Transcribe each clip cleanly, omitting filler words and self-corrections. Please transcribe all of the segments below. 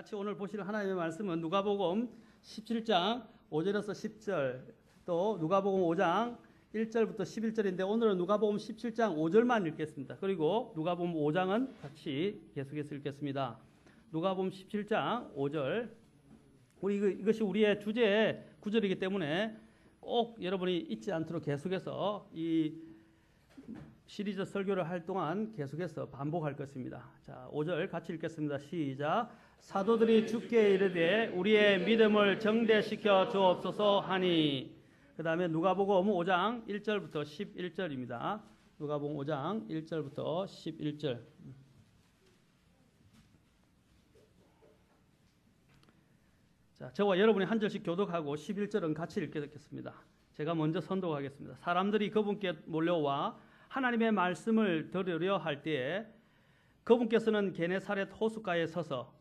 같이 오늘 보실 하나님의 말씀은 누가복음 17장 5절에서 10절, 또 누가복음 5장 1절부터 11절인데 오늘은 누가복음 17장 5절만 읽겠습니다. 그리고 누가복음 5장은 같이 계속해서 읽겠습니다. 누가복음 17장 5절. 이것이 우리의 주제 구절이기 때문에 꼭 여러분이 잊지 않도록 계속해서 이 시리즈 설교를 할 동안 계속해서 반복할 것입니다. 자, 5절 같이 읽겠습니다. 시작. 사도들이 주께 이르되 우리의 믿음을 정대시켜 주옵소서 하니. 그 다음에 누가복음 5장 1절부터 11절입니다. 누가복음 5장 1절부터 11절. 자, 저와 여러분이 한 절씩 교독하고 11절은 같이 읽겠습니다. 제가 먼저 선독하겠습니다. 사람들이 그분께 몰려와 하나님의 말씀을 들으려 할 때에 그분께서는 게네사렛 호숫가에 서서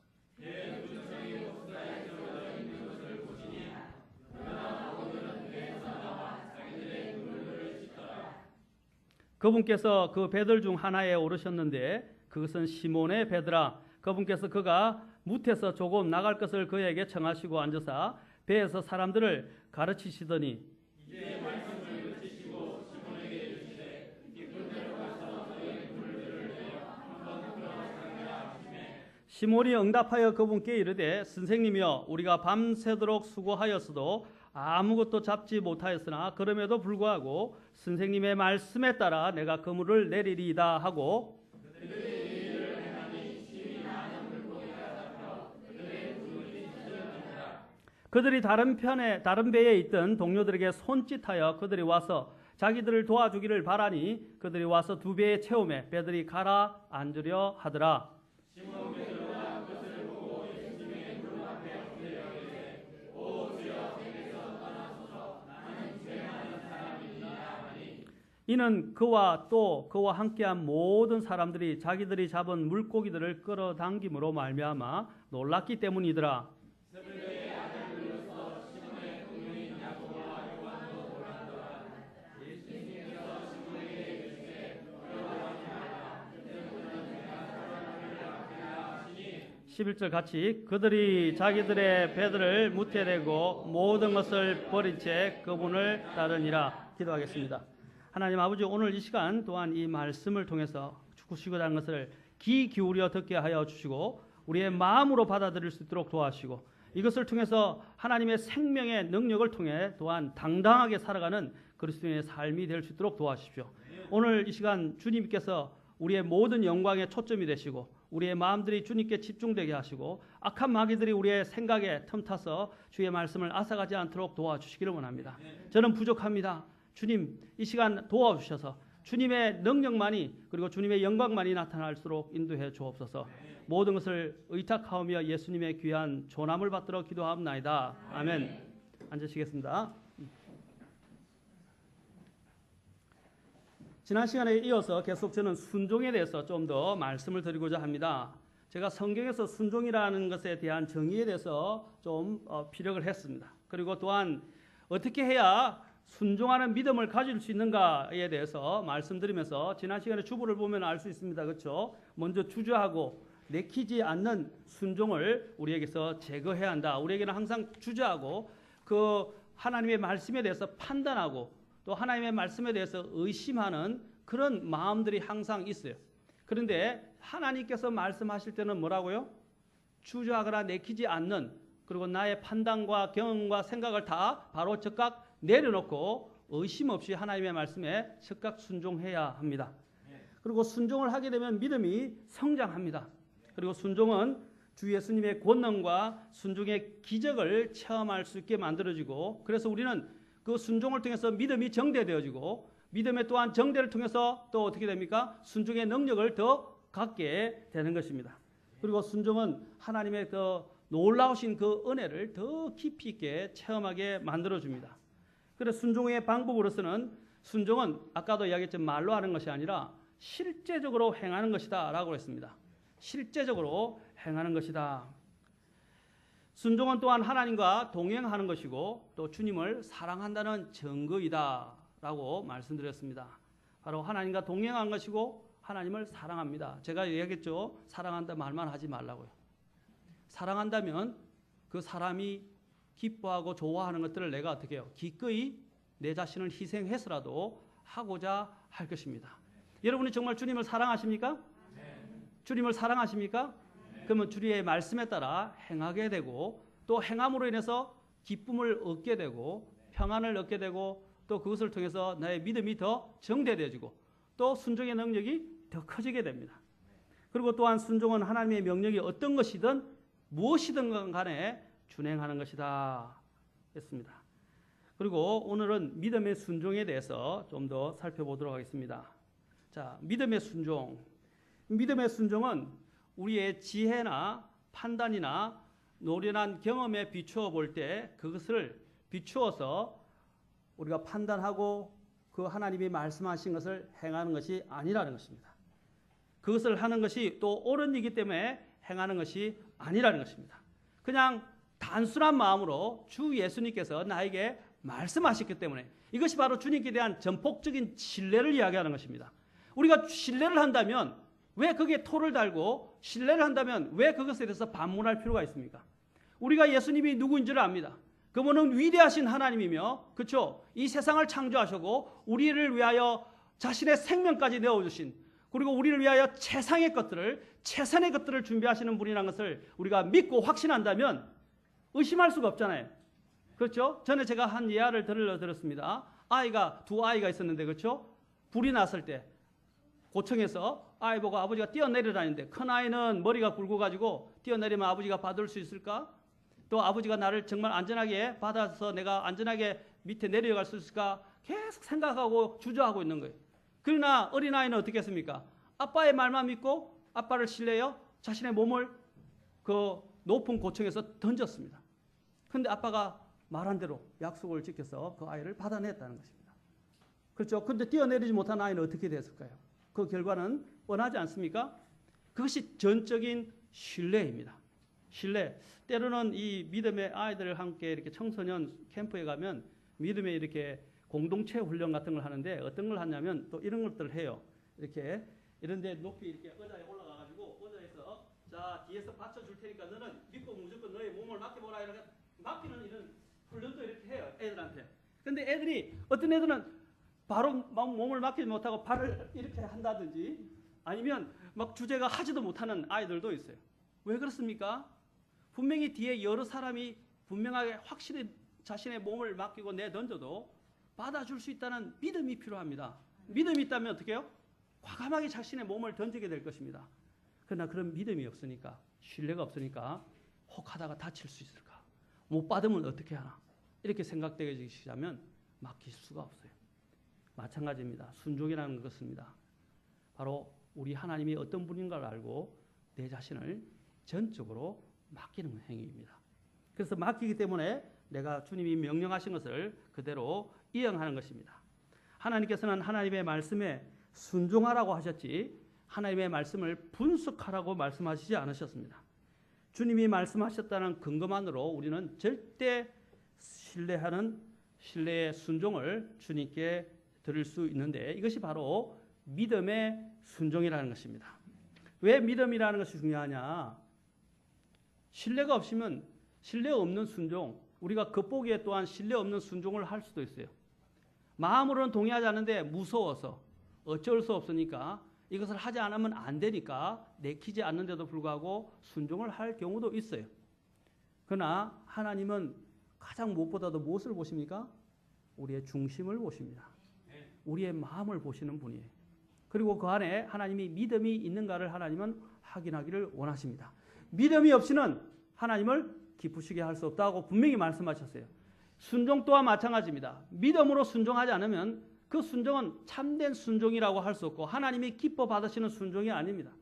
그분께서 그 배들 중 하나에 오르셨는데 그것은 시몬의 배더라. 그분께서 그가 무태서 조금 나갈 것을 그에게 청하시고 앉으사 배에서 사람들을 가르치시더니 이제 말씀을 그치시고 시몬에게 이르시되 깊은 데로 가서 너희 그물들을 내어 한번 끌어당기라 하시매 시몬이 응답하여 그분께 이르되 선생님이여 우리가 밤새도록 수고하였어도 아무것도 잡지 못하였으나 그럼에도 불구하고 선생님의 말씀에 따라 내가 그물을 내리리이다 하고 그들이 다른 배에 있던 동료들에게 손짓하여 그들이 와서 자기들을 도와주기를 바라니 그들이 와서 두 배에 채우매 배들이 가라앉으려 하더라. 시몬 베드로가 그것을 보고 예수님의 무릎 앞에 엎드려 이르되 오 주여 내게서 떠나소서 나는 죄 많은 사람이니이다 하니 이는 그와 또 그와 함께한 모든 사람들이 자기들이 잡은 물고기들을 끌어당김으로 말미암아 놀랐기 때문이더라. 11절 같이 그들이 자기들의 배들을 무태되고 모든 것을 버린 채 그분을 따르니라. 기도하겠습니다. 하나님 아버지, 오늘 이 시간 또한 이 말씀을 통해서 주시고자 하는 것을 귀 기울여 듣게 하여 주시고 우리의 마음으로 받아들일 수 있도록 도와주시고 이것을 통해서 하나님의 생명의 능력을 통해 또한 당당하게 살아가는 그리스도인의 삶이 될 수 있도록 도와주십시오. 오늘 이 시간 주님께서 우리의 모든 영광의 초점이 되시고 우리의 마음들이 주님께 집중되게 하시고 악한 마귀들이 우리의 생각에 틈타서 주의 말씀을 앗아가지 않도록 도와주시기를 원합니다. 저는 부족합니다. 주님 이 시간 도와주셔서 주님의 능력만이 그리고 주님의 영광만이 나타날수록 인도해 주옵소서. 모든 것을 의탁하오며 예수님의 귀한 조남을 받들어 기도하옵나이다. 아멘. 앉으시겠습니다. 지난 시간에 이어서 계속 저는 순종에 대해서 좀 더 말씀을 드리고자 합니다. 제가 성경에서 순종이라는 것에 대한 정의에 대해서 좀 피력을 했습니다. 그리고 또한 어떻게 해야 순종하는 믿음을 가질 수 있는가에 대해서 말씀드리면서 지난 시간에 주보를 보면 알 수 있습니다. 그렇죠? 먼저 주저하고 내키지 않는 순종을 우리에게서 제거해야 한다. 우리에게는 항상 주저하고 그 하나님의 말씀에 대해서 판단하고 또 하나님의 말씀에 대해서 의심하는 그런 마음들이 항상 있어요. 그런데 하나님께서 말씀하실 때는 뭐라고요? 주저하거나 내키지 않는, 그리고 나의 판단과 경험과 생각을 다 바로 즉각 내려놓고 의심 없이 하나님의 말씀에 즉각 순종해야 합니다. 그리고 순종을 하게 되면 믿음이 성장합니다. 그리고 순종은 주 예수님의 권능과 순종의 기적을 체험할 수 있게 만들어지고, 그래서 우리는 그 순종을 통해서 믿음이 정대되어지고, 믿음의 또한 정대를 통해서 또 어떻게 됩니까? 순종의 능력을 더 갖게 되는 것입니다. 그리고 순종은 하나님의 더 놀라우신 그 은혜를 더 깊이 있게 체험하게 만들어줍니다. 그래서 순종의 방법으로서는 순종은 아까도 이야기했지만 말로 하는 것이 아니라 실제적으로 행하는 것이다 라고 했습니다. 실제적으로 행하는 것이다. 순종은 또한 하나님과 동행하는 것이고 또 주님을 사랑한다는 증거이다 라고 말씀드렸습니다. 바로 하나님과 동행한 것이고 하나님을 사랑합니다. 제가 얘기했죠. 사랑한다 말만 하지 말라고요. 사랑한다면 그 사람이 기뻐하고 좋아하는 것들을 내가 어떻게 해요? 기꺼이 내 자신을 희생해서라도 하고자 할 것입니다. 여러분이 정말 주님을 사랑하십니까? 주님을 사랑하십니까? 그러면 주님의 말씀에 따라 행하게 되고 또 행함으로 인해서 기쁨을 얻게 되고 평안을 얻게 되고 또 그것을 통해서 나의 믿음이 더 정대되어지고 또 순종의 능력이 더 커지게 됩니다. 그리고 또한 순종은 하나님의 명령이 어떤 것이든 무엇이든 간에 준행하는 것이다 했습니다. 그리고 오늘은 믿음의 순종에 대해서 좀 더 살펴보도록 하겠습니다. 자, 믿음의 순종. 믿음의 순종은 우리의 지혜나 판단이나 노련한 경험에 비추어 볼 때 그것을 비추어서 우리가 판단하고 그 하나님이 말씀하신 것을 행하는 것이 아니라는 것입니다. 그것을 하는 것이 또 옳은 일이기 때문에 행하는 것이 아니라는 것입니다. 그냥 단순한 마음으로 주 예수님께서 나에게 말씀하셨기 때문에 이것이 바로 주님께 대한 전폭적인 신뢰를 이야기하는 것입니다. 우리가 신뢰를 한다면 왜 거기에 토를 달고 신뢰를 한다면 왜 그것에 대해서 반문할 필요가 있습니까? 우리가 예수님이 누구인지를 압니다. 그분은 위대하신 하나님이며 그렇죠? 이 세상을 창조하시고 우리를 위하여 자신의 생명까지 내어주신 그리고 우리를 위하여 최상의 것들을 최선의 것들을 준비하시는 분이라는 것을 우리가 믿고 확신한다면 의심할 수가 없잖아요. 그렇죠? 전에 제가 한 예화를 들었습니다. 두 아이가 있었는데 그렇죠? 불이 났을 때 고층에서 아이 보고 아버지가 뛰어내리라는데 큰 아이는 머리가 굵어가지고 뛰어내리면 아버지가 받을 수 있을까? 또 아버지가 나를 정말 안전하게 받아서 내가 안전하게 밑에 내려갈 수 있을까? 계속 생각하고 주저하고 있는 거예요. 그러나 어린아이는 어떻게 했습니까? 아빠의 말만 믿고 아빠를 신뢰하여 자신의 몸을 그 높은 고층에서 던졌습니다. 그런데 아빠가 말한 대로 약속을 지켜서 그 아이를 받아냈다는 것입니다. 그렇죠? 그런데 뛰어내리지 못한 아이는 어떻게 됐을까요? 그 결과는 뻔하지 않습니까? 그것이 전적인 신뢰입니다. 신뢰. 때로는 이 믿음의 아이들을 함께 이렇게 청소년 캠프에 가면 믿음의 이렇게 공동체 훈련 같은 걸 하는데 어떤 걸 하냐면 또 이런 것들을 해요. 이렇게 이런데 높이 이렇게 의자에 올라가가지고 의자에서 자 뒤에서 받쳐줄 테니까 너는 믿고 무조건 너의 몸을 맡겨보라 이렇게 맡기는 이런 훈련도 이렇게 해요. 애들한테. 근데 애들이 어떤 애들은 바로 몸을 맡기지 못하고 발을 이렇게 한다든지 아니면 막 주제가 하지도 못하는 아이들도 있어요. 왜 그렇습니까? 분명히 뒤에 여러 사람이 분명하게 확실히 자신의 몸을 맡기고 내던져도 받아줄 수 있다는 믿음이 필요합니다. 믿음이 있다면 어떻게 해요? 과감하게 자신의 몸을 던지게 될 것입니다. 그러나 그런 믿음이 없으니까 신뢰가 없으니까 혹하다가 다칠 수 있을까? 못 받으면 어떻게 하나? 이렇게 생각되게 시작하면 맡길 수가 없어요. 마찬가지입니다. 순종이라는 것입니다. 바로 우리 하나님이 어떤 분인가를 알고 내 자신을 전적으로 맡기는 행위입니다. 그래서 맡기기 때문에 내가 주님이 명령하신 것을 그대로 이행하는 것입니다. 하나님께서는 하나님의 말씀에 순종하라고 하셨지 하나님의 말씀을 분석하라고 말씀하시지 않으셨습니다. 주님이 말씀하셨다는 근거만으로 우리는 절대 신뢰의 순종을 주님께 드릴 수 있는데 이것이 바로 믿음의 순종이라는 것입니다. 왜 믿음이라는 것이 중요하냐? 신뢰가 없으면 신뢰 없는 순종, 우리가 겉보기에 또한 신뢰 없는 순종을 할 수도 있어요. 마음으로는 동의하지 않는데 무서워서 어쩔 수 없으니까 이것을 하지 않으면 안 되니까 내키지 않는데도 불구하고 순종을 할 경우도 있어요. 그러나 하나님은 가장 무엇보다도 무엇을 보십니까? 우리의 중심을 보십니다. 우리의 마음을 보시는 분이에요. 그리고 그 안에 하나님이 믿음이 있는가를 하나님은 확인하기를 원하십니다. 믿음이 없이는 하나님을 기쁘시게 할 수 없다고 분명히 말씀하셨어요. 순종 또한 마찬가지입니다. 믿음으로 순종하지 않으면 그 순종은 참된 순종이라고 할 수 없고 하나님이 기뻐 받으시는 순종이 아닙니다.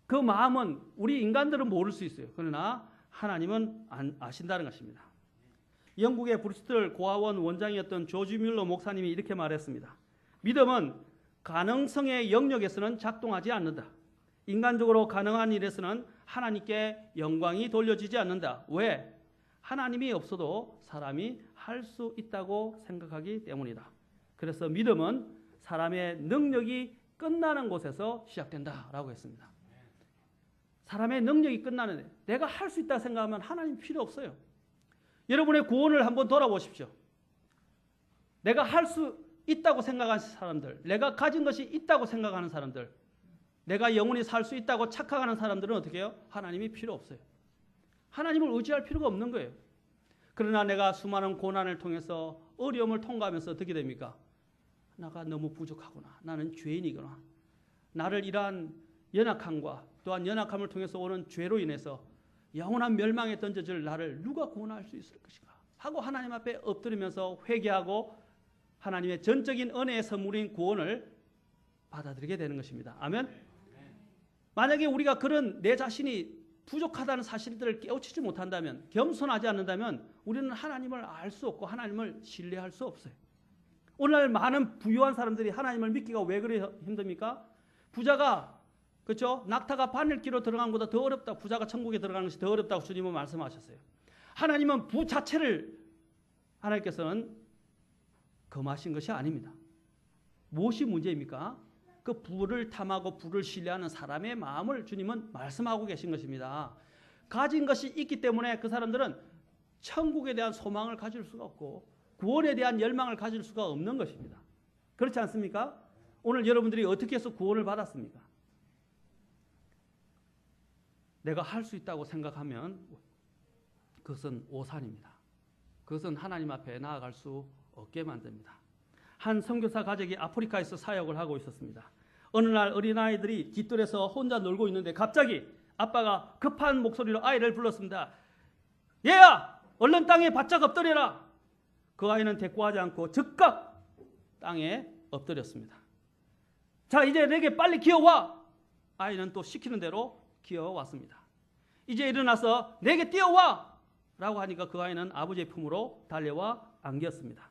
그 마음은 우리 인간들은 모를 수 있어요. 그러나 하나님은 아신다는 것입니다. 영국의 브리스톨 고아원 원장이었던 조지 뮬러 목사님이 이렇게 말했습니다. 믿음은 가능성의 영역에서는 작동하지 않는다. 인간적으로 가능한 일에서는 하나님께 영광이 돌려지지 않는다. 왜? 하나님이 없어도 사람이 할 수 있다고 생각하기 때문이다. 그래서 믿음은 사람의 능력이 끝나는 곳에서 시작된다라고 했습니다. 사람의 능력이 끝나는데 내가 할 수 있다 생각하면 하나님 필요 없어요. 여러분의 구원을 한번 돌아보십시오. 내가 할 수 있다고 생각하는 사람들, 내가 가진 것이 있다고 생각하는 사람들, 내가 영원히 살 수 있다고 착각하는 사람들은 어떻게 해요? 하나님이 필요 없어요. 하나님을 의지할 필요가 없는 거예요. 그러나 내가 수많은 고난을 통해서 어려움을 통과하면서 어떻게 됩니까? 나가 너무 부족하구나. 나는 죄인이구나. 나를 이러한 연약함과 또한 연약함을 통해서 오는 죄로 인해서 영원한 멸망에 던져질 나를 누가 구원할 수 있을 것인가 하고 하나님 앞에 엎드리면서 회개하고 하나님의 전적인 은혜의 선물인 구원을 받아들이게 되는 것입니다. 아멘. 만약에 우리가 그런 내 자신이 부족하다는 사실들을 깨우치지 못한다면, 겸손하지 않는다면 우리는 하나님을 알 수 없고 하나님을 신뢰할 수 없어요. 오늘날 많은 부유한 사람들이 하나님을 믿기가 왜 그래 힘듭니까? 부자가, 그렇죠? 낙타가 바늘기로 들어간 것보다 더 어렵다. 부자가 천국에 들어가는 것이 더 어렵다고 주님은 말씀하셨어요. 하나님은 부 자체를 하나님께서는 금하신 것이 아닙니다. 무엇이 문제입니까? 그 부를 탐하고 부를 신뢰하는 사람의 마음을 주님은 말씀하고 계신 것입니다. 가진 것이 있기 때문에 그 사람들은 천국에 대한 소망을 가질 수가 없고 구원에 대한 열망을 가질 수가 없는 것입니다. 그렇지 않습니까? 오늘 여러분들이 어떻게 해서 구원을 받았습니까? 내가 할 수 있다고 생각하면 그것은 오산입니다. 그것은 하나님 앞에 나아갈 수 없게 만듭니다. 한 선교사 가족이 아프리카에서 사역을 하고 있었습니다. 어느 날 어린아이들이 뒷뜰에서 혼자 놀고 있는데 갑자기 아빠가 급한 목소리로 아이를 불렀습니다. 얘야! 얼른 땅에 바짝 엎드려라! 그 아이는 대꾸하지 않고 즉각 땅에 엎드렸습니다. 자, 이제 내게 빨리 기어와! 아이는 또 시키는 대로 기어왔습니다. 이제 일어나서 내게 뛰어와! 라고 하니까 그 아이는 아버지의 품으로 달려와 안겼습니다.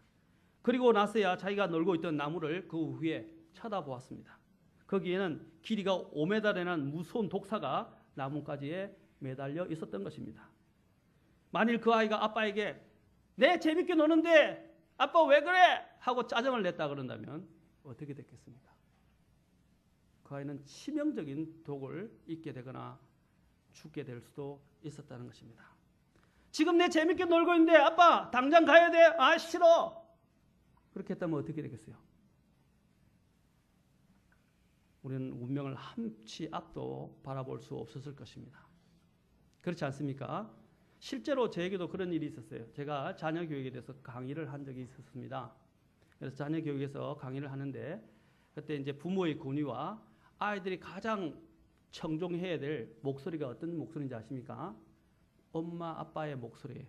그리고 나서야 자기가 놀고 있던 나무를 그 후에 쳐다보았습니다. 거기에는 길이가 5m 되는 무서운 독사가 나뭇가지에 매달려 있었던 것입니다. 만일 그 아이가 아빠에게 내 재밌게 노는데 아빠 왜 그래? 하고 짜증을 냈다 그런다면 어떻게 됐겠습니까? 그 아이는 치명적인 독을 입게 되거나 죽게 될 수도 있었다는 것입니다. 지금 내 재밌게 놀고 있는데 아빠 당장 가야 돼. 아 싫어. 그렇게 했다면 어떻게 되겠어요? 우리는 운명을 한치 앞도 바라볼 수 없었을 것입니다. 그렇지 않습니까? 실제로 저에게도 그런 일이 있었어요. 제가 자녀 교육에 대해서 강의를 한 적이 있었습니다. 그래서 자녀 교육에서 강의를 하는데 그때 이제 부모의 권위와 아이들이 가장 청종해야 될 목소리가 어떤 목소리인지 아십니까? 엄마 아빠의 목소리예요.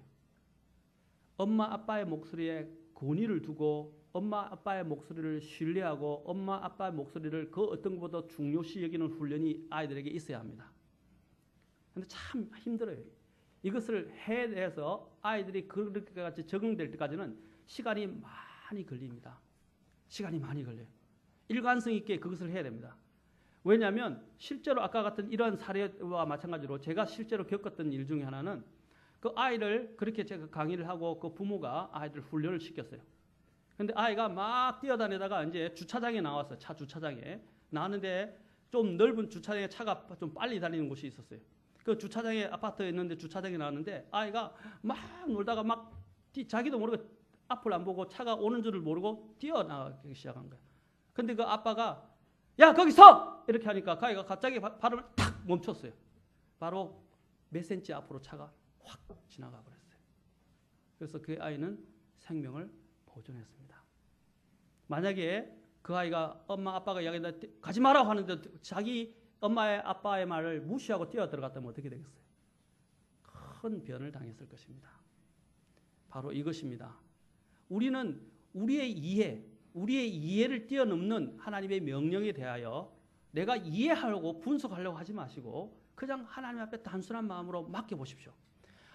엄마 아빠의 목소리에 권위를 두고 엄마 아빠의 목소리를 신뢰하고 엄마 아빠의 목소리를 그 어떤 것보다 중요시 여기는 훈련이 아이들에게 있어야 합니다. 그런데 참 힘들어요. 이것을 해내서 아이들이 그렇게까지 적응될 때까지는 시간이 많이 걸립니다. 시간이 많이 걸려요. 일관성 있게 그것을 해야 됩니다. 왜냐하면 실제로 아까 같은 이러한 사례와 마찬가지로 제가 실제로 겪었던 일 중에 하나는 그 아이를 그렇게 제가 강의를 하고 그 부모가 아이들 훈련을 시켰어요. 근데 아이가 막 뛰어다니다가 이제 주차장에 나왔어요. 차 주차장에. 나왔는데 좀 넓은 주차장에 차가 좀 빨리 달리는 곳이 있었어요. 그 주차장에 아파트에 있는데 주차장에 나왔는데 아이가 막 놀다가 막 자기도 모르고 앞을 안 보고 차가 오는 줄을 모르고 뛰어나가기 시작한 거예요. 근데 그 아빠가 야 거기 서! 이렇게 하니까 그 아이가 갑자기 발을 탁 멈췄어요. 바로 몇 센치 앞으로 차가 확 지나가 버렸어요. 그래서 그 아이는 생명을 보존했습니다. 만약에 그 아이가 엄마 아빠가 이야기한다 가지 마라고 하는데 자기 엄마의 아빠의 말을 무시하고 뛰어 들어갔다면 어떻게 되겠어요? 큰 변을 당했을 것입니다. 바로 이것입니다. 우리는 우리의 이해를 뛰어넘는 하나님의 명령에 대하여 내가 이해하려고 분석하려고 하지 마시고 그냥 하나님 앞에 단순한 마음으로 맡겨보십시오.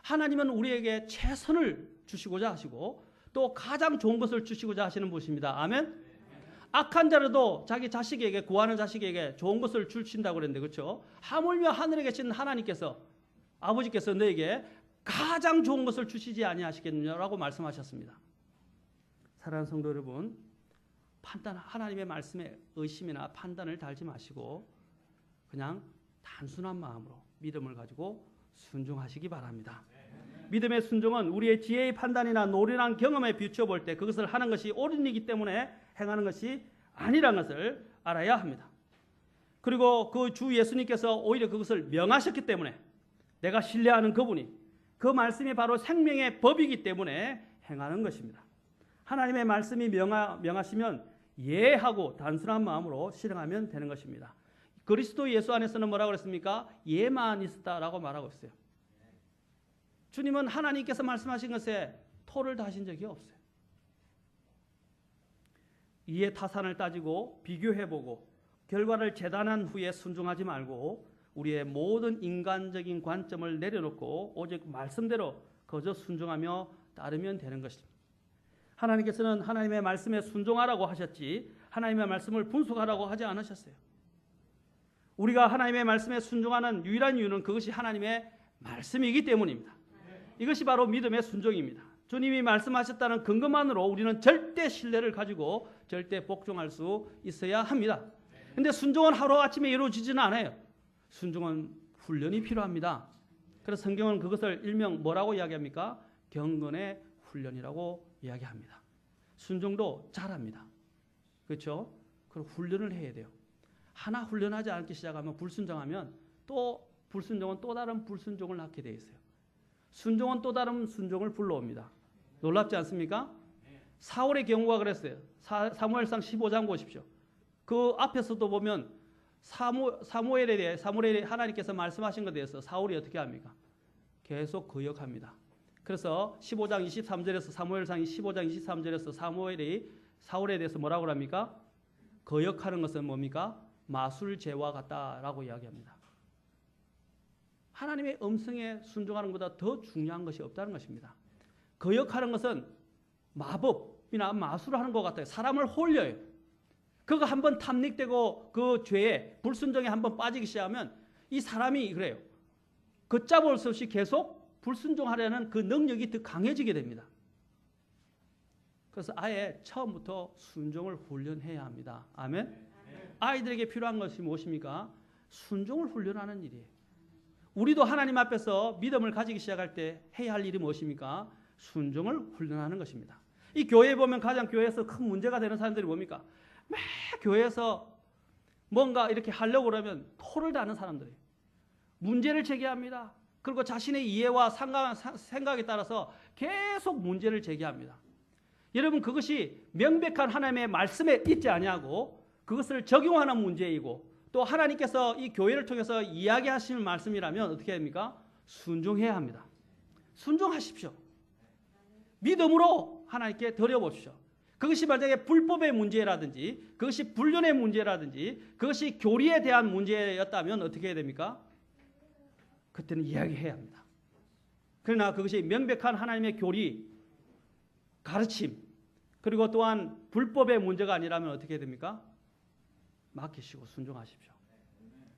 하나님은 우리에게 최선을 주시고자 하시고 또 가장 좋은 것을 주시고자 하시는 분이십니다. 아멘? 악한 자라도 자기 자식에게 구하는 자식에게 좋은 것을 주신다고 그랬는데 그렇죠? 하물며 하늘에 계신 하나님께서 아버지께서 너에게 가장 좋은 것을 주시지 아니하시겠느냐라고 말씀하셨습니다. 사랑하는 성도 여러분, 하나님의 말씀에 의심이나 판단을 달지 마시고 그냥 단순한 마음으로 믿음을 가지고 순종하시기 바랍니다. 믿음의 순종은 우리의 지혜의 판단이나 노련한 경험에 비추어 볼 때 그것을 하는 것이 옳은 일이기 때문에 행하는 것이 아니라는 것을 알아야 합니다. 그리고 그 주 예수님께서 오히려 그것을 명하셨기 때문에 내가 신뢰하는 그분이 그 말씀이 바로 생명의 법이기 때문에 행하는 것입니다. 하나님의 말씀이 명하시면 예하고 단순한 마음으로 실행하면 되는 것입니다. 그리스도 예수 안에서는 뭐라고 그랬습니까? 예만 있었다라고 말하고 있어요. 주님은 하나님께서 말씀하신 것에 토를 다신 적이 없어요. 이에 타산을 따지고 비교해보고 결과를 재단한 후에 순종하지 말고 우리의 모든 인간적인 관점을 내려놓고 오직 말씀대로 거저 순종하며 따르면 되는 것입니다. 하나님께서는 하나님의 말씀에 순종하라고 하셨지 하나님의 말씀을 분석하라고 하지 않으셨어요. 우리가 하나님의 말씀에 순종하는 유일한 이유는 그것이 하나님의 말씀이기 때문입니다. 이것이 바로 믿음의 순종입니다. 주님이 말씀하셨다는 근거만으로 우리는 절대 신뢰를 가지고 절대 복종할 수 있어야 합니다. 그런데 순종은 하루아침에 이루어지지는 않아요. 순종은 훈련이 필요합니다. 그래서 성경은 그것을 일명 뭐라고 이야기합니까? 경건의 훈련이라고 이야기합니다. 순종도 잘합니다. 그렇죠? 그럼 훈련을 해야 돼요. 하나 훈련하지 않기 시작하면 불순종하면 또 불순종은 또 다른 불순종을 낳게 돼 있어요. 순종은 또 다른 순종을 불러옵니다. 놀랍지 않습니까? 사울의 경우가 그랬어요. 사무엘상 15장 보십시오. 그 앞에서도 보면 사무엘에 대해 하나님께서 말씀하신 것에 대해서 사울이 어떻게 합니까? 계속 거역합니다. 그래서 15장 23절에서 사무엘상 15장 23절에서 사무엘이 사울에 대해서 뭐라고 합니까? 거역하는 것은 뭡니까? 마술제와 같다라고 이야기합니다. 하나님의 음성에 순종하는 것보다 더 중요한 것이 없다는 것입니다. 거역하는 것은 마법이나 마술을 하는 것 같아요. 사람을 홀려요. 그거 한번 탐닉되고 그 죄에 불순종에 한번 빠지기 시작하면 이 사람이 그래요. 걷잡을 수 없이 계속 불순종하려는 그 능력이 더 강해지게 됩니다. 그래서 아예 처음부터 순종을 훈련해야 합니다. 아멘? 아이들에게 필요한 것이 무엇입니까? 순종을 훈련하는 일이에요. 우리도 하나님 앞에서 믿음을 가지기 시작할 때 해야 할 일이 무엇입니까? 순종을 훈련하는 것입니다. 이 교회에 보면 가장 교회에서 큰 문제가 되는 사람들이 뭡니까? 매 교회에서 뭔가 이렇게 하려고 그러면 토를 다는 사람들이에요. 문제를 제기합니다. 그리고 자신의 이해와 생각에 따라서 계속 문제를 제기합니다. 여러분 그것이 명백한 하나님의 말씀에 있지 아니하고 그것을 적용하는 문제이고 또 하나님께서 이 교회를 통해서 이야기하시는 말씀이라면 어떻게 됩니까? 순종해야 합니다. 순종하십시오. 믿음으로 하나님께 드려보십시오. 그것이 만약에 불법의 문제라든지 그것이 불륜의 문제라든지 그것이 교리에 대한 문제였다면 어떻게 해야 됩니까? 그때는 이야기해야 합니다. 그러나 그것이 명백한 하나님의 교리, 가르침 그리고 또한 불법의 문제가 아니라면 어떻게 해야 됩니까? 맡기시고 순종하십시오.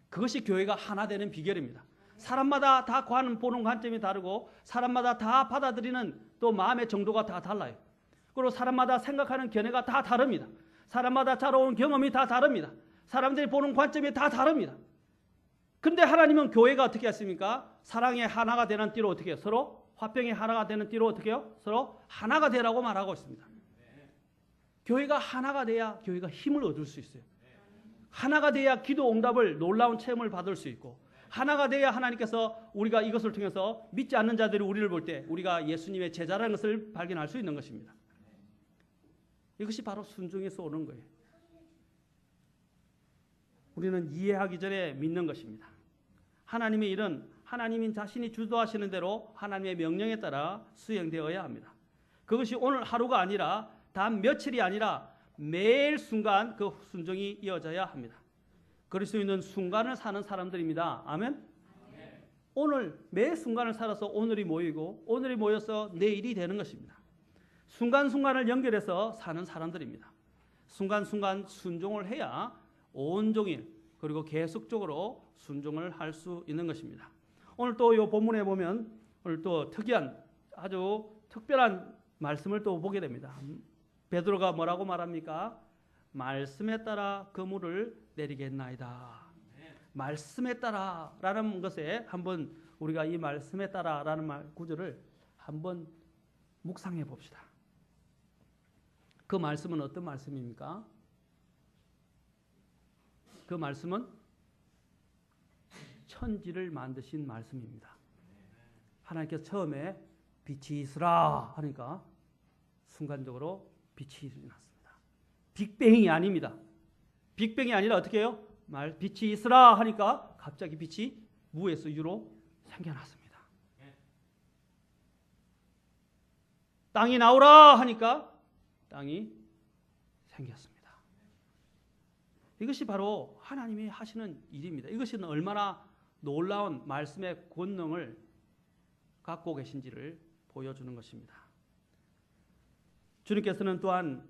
그것이 교회가 하나 되는 비결입니다. 사람마다 다 보는 관점이 다르고 사람마다 다 받아들이는 또 마음의 정도가 다 달라요. 그리고 사람마다 생각하는 견해가 다 다릅니다. 사람마다 자라온 경험이 다 다릅니다. 사람들이 보는 관점이 다 다릅니다. 그런데 하나님은 교회가 어떻게 했습니까? 사랑의 하나가 되는 띠로 어떻게 해요? 서로 화평의 하나가 되는 띠로 어떻게 해요? 서로 하나가 되라고 말하고 있습니다. 교회가 하나가 돼야 교회가 힘을 얻을 수 있어요. 하나가 돼야 기도 응답을 놀라운 체험을 받을 수 있고 하나가 돼야 하나님께서 우리가 이것을 통해서 믿지 않는 자들이 우리를 볼 때 우리가 예수님의 제자라는 것을 발견할 수 있는 것입니다. 이것이 바로 순종에서 오는 거예요. 우리는 이해하기 전에 믿는 것입니다. 하나님의 일은 하나님인 자신이 주도하시는 대로 하나님의 명령에 따라 수행되어야 합니다. 그것이 오늘 하루가 아니라 단 며칠이 아니라 매일 순간 그 순종이 이어져야 합니다. 그럴 수 있는 순간을 사는 사람들입니다. 아멘? 오늘 매 순간을 살아서 오늘이 모이고 오늘이 모여서 내일이 되는 것입니다. 순간순간을 연결해서 사는 사람들입니다. 순간순간 순종을 해야 온종일 그리고 계속적으로 순종을 할 수 있는 것입니다. 오늘 또 이 본문에 보면 오늘 또 특이한 아주 특별한 말씀을 또 보게 됩니다. 베드로가 뭐라고 말합니까? 말씀에 따라 그물을 내리겠나이다. 말씀에 따라라는 것에 한번 우리가 이 말씀에 따라라는 구절을 한번 묵상해 봅시다. 그 말씀은 어떤 말씀입니까? 그 말씀은 천지를 만드신 말씀입니다. 하나님께서 처음에 빛이 있으라 하니까 순간적으로 빛이 일어났습니다. 빅뱅이 아닙니다. 빅뱅이 아니라 어떻게 해요? 빛이 있으라 하니까 갑자기 빛이 무에서 유로 생겨났습니다. 땅이 나오라 하니까 땅이 생겼습니다. 이것이 바로 하나님이 하시는 일입니다. 이것이 얼마나 놀라운 말씀의 권능을 갖고 계신지를 보여주는 것입니다. 주님께서는 또한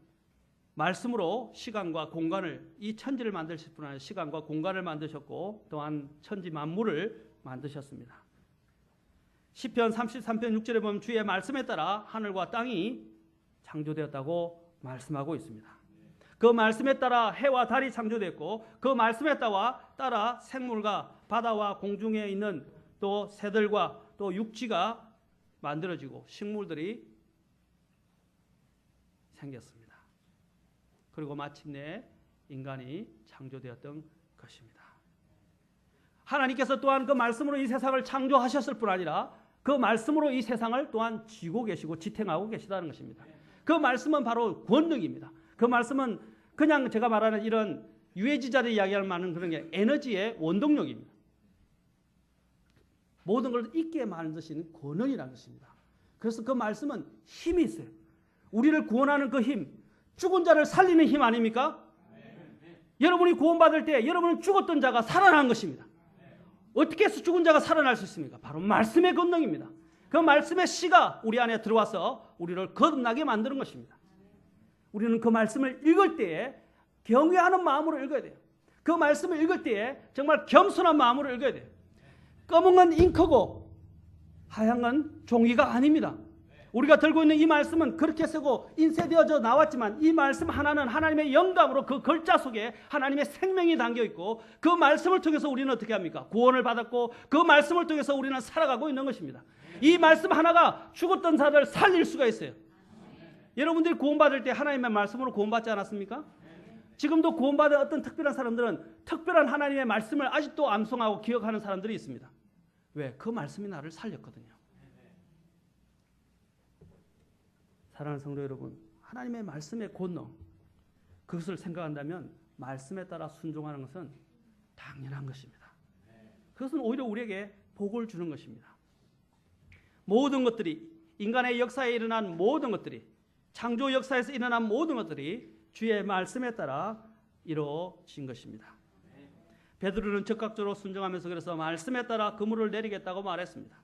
말씀으로 시간과 공간을, 이 천지를 만드실 뿐 아니라 시간과 공간을 만드셨고 또한 천지 만물을 만드셨습니다. 시편 33편 6절에 보면 주의 말씀에 따라 하늘과 땅이 창조되었다고 말씀하고 있습니다. 그 말씀에 따라 해와 달이 창조됐고 그 말씀에 따라 생물과 바다와 공중에 있는 또 새들과 또 육지가 만들어지고 식물들이 생겼습니다. 그리고 마침내 인간이 창조되었던 것입니다. 하나님께서 또한 그 말씀으로 이 세상을 창조하셨을 뿐 아니라 그 말씀으로 이 세상을 또한 쥐고 계시고 지탱하고 계시다는 것입니다. 그 말씀은 바로 권능입니다. 그 말씀은 그냥 제가 말하는 이런 유해지자를 이야기할 만한 그런 게 에너지의 원동력입니다. 모든 걸 있게 만드시는 권능이라는 것입니다. 그래서 그 말씀은 힘이 있어요. 우리를 구원하는 그 힘, 죽은 자를 살리는 힘 아닙니까? 여러분이 구원받을 때 여러분은 죽었던 자가 살아난 것입니다. 어떻게 해서 죽은 자가 살아날 수 있습니까? 바로 말씀의 권능입니다. 그 말씀의 씨가 우리 안에 들어와서 우리를 거듭나게 만드는 것입니다. 우리는 그 말씀을 읽을 때에 경외하는 마음으로 읽어야 돼요. 그 말씀을 읽을 때에 정말 겸손한 마음으로 읽어야 돼요. 검은 건 잉크고 하얀 건 종이가 아닙니다. 우리가 들고 있는 이 말씀은 그렇게 쓰고 인쇄되어져 나왔지만 이 말씀 하나는 하나님의 영감으로 그 글자 속에 하나님의 생명이 담겨 있고 그 말씀을 통해서 우리는 어떻게 합니까? 구원을 받았고 그 말씀을 통해서 우리는 살아가고 있는 것입니다. 이 말씀 하나가 죽었던 자를 살릴 수가 있어요. 여러분들이 구원받을 때 하나님의 말씀으로 구원받지 않았습니까? 지금도 구원받은 어떤 특별한 사람들은 특별한 하나님의 말씀을 아직도 암송하고 기억하는 사람들이 있습니다. 왜? 그 말씀이 나를 살렸거든요. 사랑하는 성도 여러분, 하나님의 말씀의 권능, 그것을 생각한다면 말씀에 따라 순종하는 것은 당연한 것입니다. 그것은 오히려 우리에게 복을 주는 것입니다. 모든 것들이, 인간의 역사에 일어난 모든 것들이, 창조 역사에서 일어난 모든 것들이 주의 말씀에 따라 이루어진 것입니다. 베드로는 적극적으로 순종하면서 그래서 말씀에 따라 그물을 내리겠다고 말했습니다.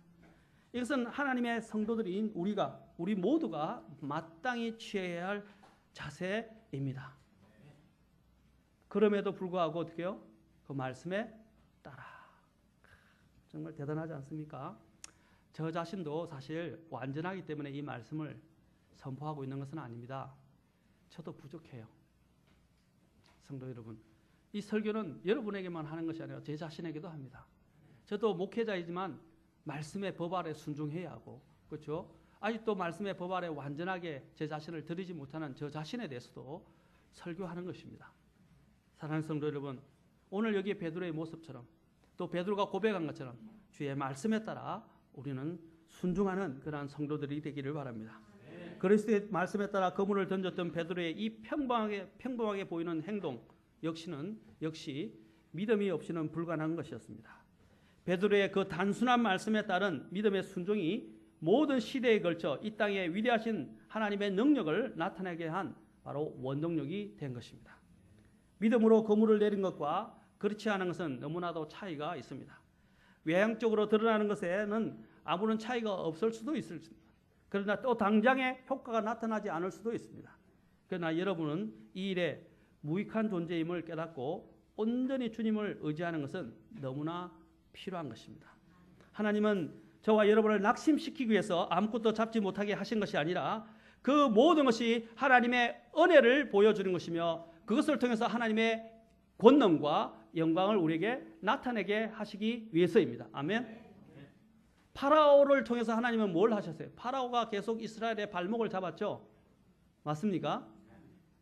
이것은 하나님의 성도들인 우리 모두가 마땅히 취해야 할 자세입니다. 그럼에도 불구하고 어떻게 해요? 그 말씀에 따라. 정말 대단하지 않습니까? 저 자신도 사실 완전하기 때문에 이 말씀을 선포하고 있는 것은 아닙니다. 저도 부족해요. 성도 여러분, 이 설교는 여러분에게만 하는 것이 아니라 제 자신에게도 합니다. 저도 목회자이지만 말씀의 법 아래 순종해야 하고, 그렇죠? 아직도 말씀의 법 아래 완전하게 제 자신을 드리지 못하는 저 자신에 대해서도 설교하는 것입니다. 사랑하는 성도 여러분, 오늘 여기 베드로의 모습처럼 또 베드로가 고백한 것처럼 주의 말씀에 따라 우리는 순종하는 그러한 성도들이 되기를 바랍니다. 그리스도의 말씀에 따라 그물을 던졌던 베드로의 이 평범하게 보이는 행동 역시 믿음이 없이는 불가능한 것이었습니다. 베드로의 그 단순한 말씀에 따른 믿음의 순종이 모든 시대에 걸쳐 이 땅에 위대하신 하나님의 능력을 나타내게 한 바로 원동력이 된 것입니다. 믿음으로 그물을 내린 것과 그렇지 않은 것은 너무나도 차이가 있습니다. 외향적으로 드러나는 것에는 아무런 차이가 없을 수도 있습니다. 그러나 또 당장의 효과가 나타나지 않을 수도 있습니다. 그러나 여러분은 이 일에 무익한 존재임을 깨닫고 온전히 주님을 의지하는 것은 너무나 필요한 것입니다. 하나님은 저와 여러분을 낙심시키기 위해서 아무것도 잡지 못하게 하신 것이 아니라 그 모든 것이 하나님의 은혜를 보여주는 것이며 그것을 통해서 하나님의 권능과 영광을 우리에게 나타내게 하시기 위해서입니다. 아멘. 파라오를 통해서 하나님은 뭘 하셨어요? 파라오가 계속 이스라엘의 발목을 잡았죠. 맞습니까?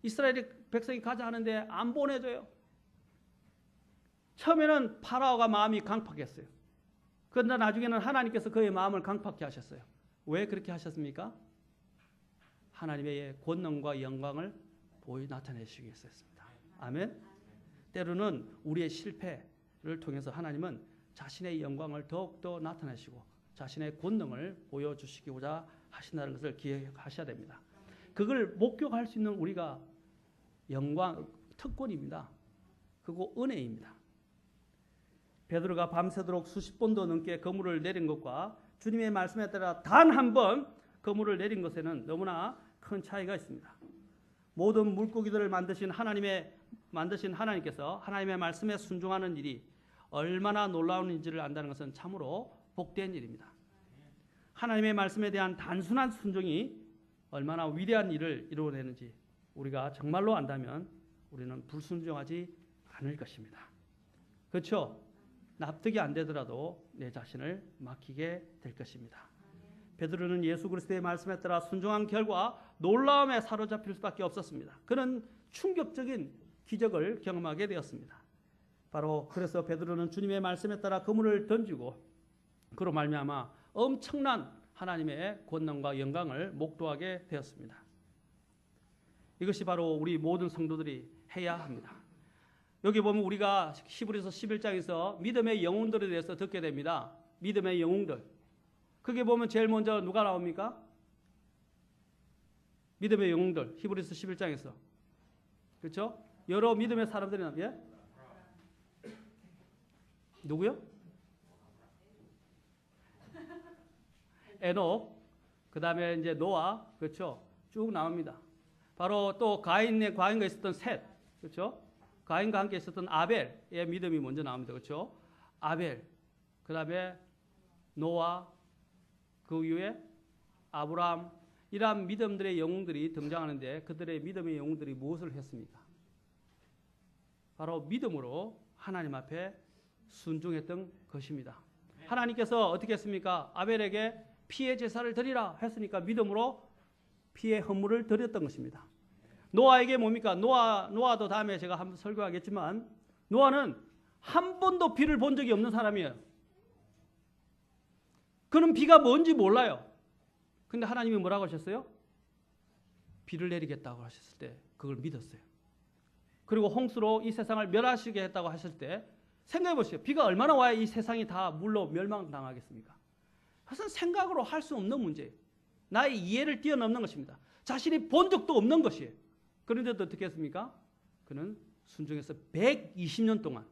이스라엘의 백성이 가자 하는데 안 보내줘요. 처음에는 파라오가 마음이 강팍했어요. 그러나 나중에는 하나님께서 그의 마음을 강팍케 하셨어요. 왜 그렇게 하셨습니까? 하나님의 권능과 영광을 나타내시기 위해서였습니다. 아멘. 때로는 우리의 실패를 통해서 하나님은 자신의 영광을 더욱더 나타내시고 자신의 권능을 보여주시고자 하신다는 것을 기억하셔야 됩니다. 그걸 목격할 수 있는 우리가 영광, 특권입니다. 그리고 은혜입니다. 베드로가 밤새도록 수십 번도 넘게 그물을 내린 것과 주님의 말씀에 따라 단 한 번 그물을 내린 것에는 너무나 큰 차이가 있습니다. 모든 물고기들을 만드신 하나님께서 하나님의 말씀에 순종하는 일이 얼마나 놀라운 일인지를 안다는 것은 참으로 복된 일입니다. 하나님의 말씀에 대한 단순한 순종이 얼마나 위대한 일을 이루어내는지 우리가 정말로 안다면 우리는 불순종하지 않을 것입니다. 그렇죠? 납득이 안 되더라도 내 자신을 맡기게 될 것입니다. 베드로는 예수 그리스도의 말씀에 따라 순종한 결과 놀라움에 사로잡힐 수밖에 없었습니다. 그는 충격적인 기적을 경험하게 되었습니다. 바로 그래서 베드로는 주님의 말씀에 따라 그물을 던지고 그로 말미암아 엄청난 하나님의 권능과 영광을 목도하게 되었습니다. 이것이 바로 우리 모든 성도들이 해야 합니다. 여기 보면 우리가 히브리서 11장에서 믿음의 영웅들에 대해서 듣게 됩니다. 믿음의 영웅들. 그게 보면 제일 먼저 누가 나옵니까? 믿음의 영웅들. 히브리서 11장에서. 그렇죠? 여러 믿음의 사람들이 나옵니다. 예? 누구요? 에녹, 그 다음에 이제 노아, 그렇죠? 쭉 나옵니다. 바로 또 가인과 있었던 셋, 그렇죠? 가인과 함께 있었던 아벨의 믿음이 먼저 나옵니다. 그렇죠? 아벨, 그 다음에 노아, 그 이후에 아브라함, 이러한 믿음들의 영웅들이 등장하는데 그들의 믿음의 영웅들이 무엇을 했습니까? 바로 믿음으로 하나님 앞에 순종했던 것입니다. 하나님께서 어떻게 했습니까? 아벨에게 피의 제사를 드리라 했으니까 믿음으로 피의 헌물을 드렸던 것입니다. 노아에게 뭡니까? 노아도 다음에 제가 한번 설교하겠지만 노아는 한 번도 비를 본 적이 없는 사람이에요. 그는 비가 뭔지 몰라요. 근데 하나님이 뭐라고 하셨어요? 비를 내리겠다고 하셨을 때 그걸 믿었어요. 그리고 홍수로 이 세상을 멸하시게 했다고 하실 때 생각해 보세요. 비가 얼마나 와야 이 세상이 다 물로 멸망당하겠습니까? 그것은 생각으로 할 수 없는 문제예요. 나의 이해를 뛰어넘는 것입니다. 자신이 본 적도 없는 것이에요. 그런데도 어떻게 했습니까? 그는 순종해서 120년 동안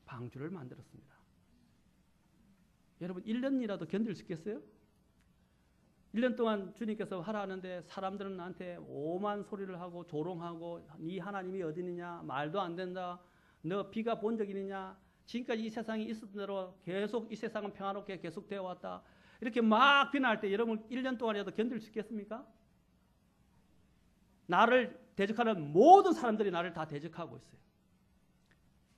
방주를 만들었습니다. 여러분 1년이라도 견딜 수 있겠어요? 1년 동안 주님께서 하라 하는데 사람들은 나한테 오만 소리를 하고 조롱하고 네 하나님이 어디 있느냐, 말도 안 된다, 너 비가 본 적 있느냐, 지금까지 이 세상이 있었던 대로 계속 이 세상은 평화롭게 계속 되어 왔다, 이렇게 막 비난할 때 여러분 1년 동안이라도 견딜 수 있겠습니까? 나를 대적하는 모든 사람들이 나를 다 대적하고 있어요.